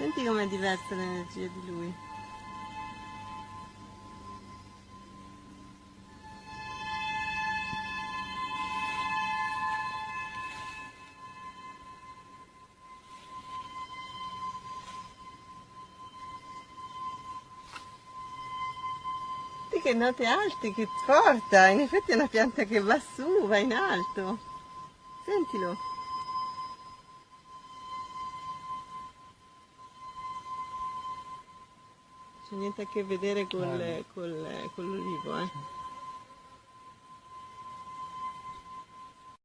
Senti com'è diversa l'energia di lui. Senti che note alte che porta, in effetti è una pianta che va su, va in alto. Sentilo. C'è niente a che vedere con l'olivo,